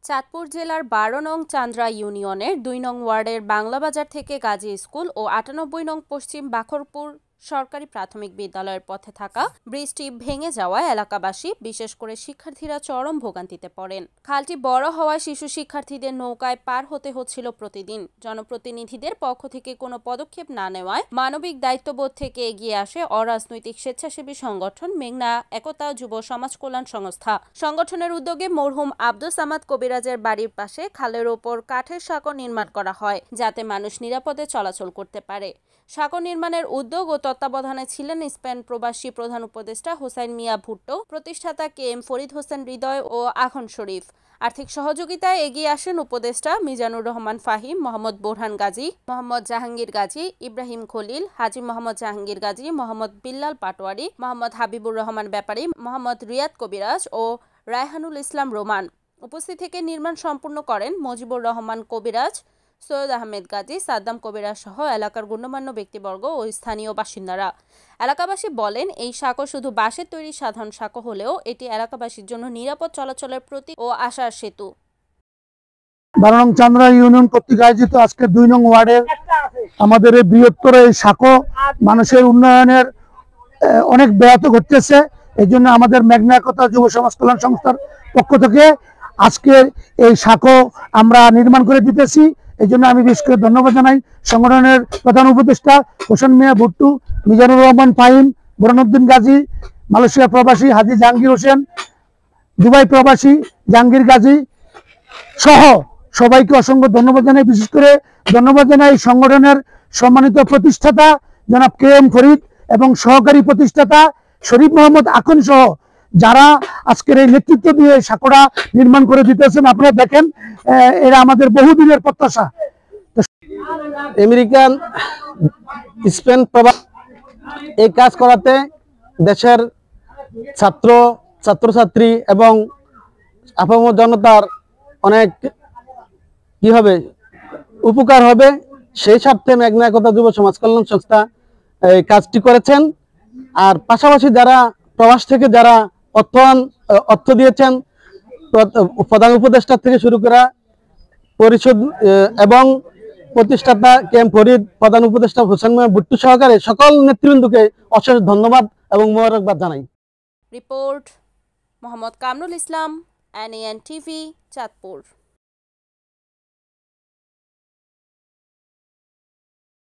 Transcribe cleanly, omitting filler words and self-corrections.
চাঁদপুর জেলার ১২ নং চান্দ্রা ইউনিয়নের ২ নং ওয়ার্ডের বাংলাবাজার থেকে গাজী স্কুল ও ৯৮ নং পশ্চিম বাখরপুর সরকারি প্রাথমিক বিদ্যালয়ের পথে থাকা ব্রিজটি ভেঙে যাওয়ায় এলাকাবাসী, বিশেষ করে শিক্ষার্থীরা চরম ভোগান্তিতে পড়েন। খালটি বড় হওয়ায় শিশু শিক্ষার্থীদের নৌকায় পার হতে হচ্ছিল প্রতিদিন। জনপ্রতিনিধিদের পক্ষ থেকে কোনো পদক্ষেপ না নেওয়ায় মানবিক দায়িত্ববোধ থেকে এগিয়ে আসে অরাজনৈতিক স্বেচ্ছাসেবী সংগঠন মেঘনা একতা যুব সমাজ কল্যাণ সংস্থা। সংগঠনের উদ্যোগে মরহুম আব্দুস সামাদ কবিরাজের বাড়ির পাশে খালের ওপর কাঠের সাঁকো নির্মাণ করা হয়, যাতে মানুষ নিরাপদে চলাচল করতে পারে। সাঁকো নির্মাণের উদ্যোগ ও তত্ত্বাবধানে ছিলেন স্পেন প্রবাসী প্রধান উপদেষ্টা হোসাইন মিয়া ভুট্টো, প্রতিষ্ঠাতা KM ফরিদ হোসেন হৃদয় ও আখন শরীফ। আর্থিক সহযোগিতায় এগিয়ে আসেন উপদেষ্টা মিজানুর রহমান ফাহিম, মোহাম্মদ বোরহান গাজী, মোহাম্মদ জাহাঙ্গীর গাজী, ইব্রাহিম খলিল, হাজী মোহাম্মদ জাহাঙ্গীর গাজী, মোহাম্মদ বিল্লাল পাটোয়ারি, মোহাম্মদ হাবিবুর রহমান ব্যাপারী, মোহাম্মদ রিয়াদ কবিরাজ ও রায়হানুল ইসলাম রোমান। উপস্থিত থেকে নির্মাণ সম্পূর্ণ করেন মুজিবুর রহমান কবিরাজ, সৈয়দ আহমেদ গাজী, সাদ্দাম কবিরাজ সহ এলাকার গণ্যমান্য ব্যক্তিবর্গ ও স্থানীয় বাসিন্দারা। এলাকাবাসী বলেন, এই সাঁকো শুধু বাঁশের তৈরি সাধারণ সাঁকো হলেও এটি এলাকাবাসীর জন্য নিরাপদ চলাচলের প্রতীক ও আশার সেতু। ১২ নং চান্দ্রা ইউনিয়ন কর্তৃক আয়োজিত আজকে ২ নং ওয়ার্ডের আমাদের এই বৃহত্তর এই সাঁকো মানুষের উন্নয়নের অনেক ব্যাহত ঘটতেছে। এই জন্য আমাদের মেঘনা একতা যুব সমাজ কল্যাণ সংস্থার পক্ষ থেকে আজকে এই সাঁকো আমরা নির্মাণ করে দিতেছি। এই জন্য আমি বিশেষ করে ধন্যবাদ জানাই সংগঠনের প্রধান উপদেষ্টা হোসেন মিয়া ভুট্টু, মিজানুর রহমান ফাহিম, বোরহানুদ্দিন গাজী, মালয়েশিয়া প্রবাসী হাজী জাহাঙ্গীর হোসেন, দুবাই প্রবাসী জাহাঙ্গীর গাজী সহ সবাইকে অসংখ্য ধন্যবাদ জানাই। বিশেষ করে ধন্যবাদ জানাই সংগঠনের সম্মানিত প্রতিষ্ঠাতা জনাব KM ফরিদ এবং সহকারী প্রতিষ্ঠাতা শরীফ মোহাম্মদ আখন সহ যারা আজকের এই নেতৃত্ব দিয়ে সাঁকোটা নির্মাণ করে দিতেছেন। আপনারা দেখেন, এরা আমাদের বহুদিনের প্রত্যাশা। আমেরিকান স্পেন প্রবাস এই কাজ করাতে দেশের ছাত্রছাত্রী এবং আপামর জনতার অনেক কি হবে, উপকার হবে। সেই স্বার্থে মেঘনা একতা যুব সমাজ কল্যাণ সংস্থা এই কাজটি করেছেন। আর পাশাপাশি যারা প্রবাস থেকে যারা অর্থ দিয়েছেন, প্রধান উপদেষ্টা থেকে শুরু করা পরিষদ এবং প্রতিষ্ঠাতা KM ফরিদ, প্রধান উপদেষ্টা হোসেন মিয়া ভুট্টু সহকারে সকল নেতৃবৃন্দকে অশেষ ধন্যবাদ এবং মোবারকবাদ জানাই। Report Mohammad Kamrul Islam, NAN TV, Chandpur.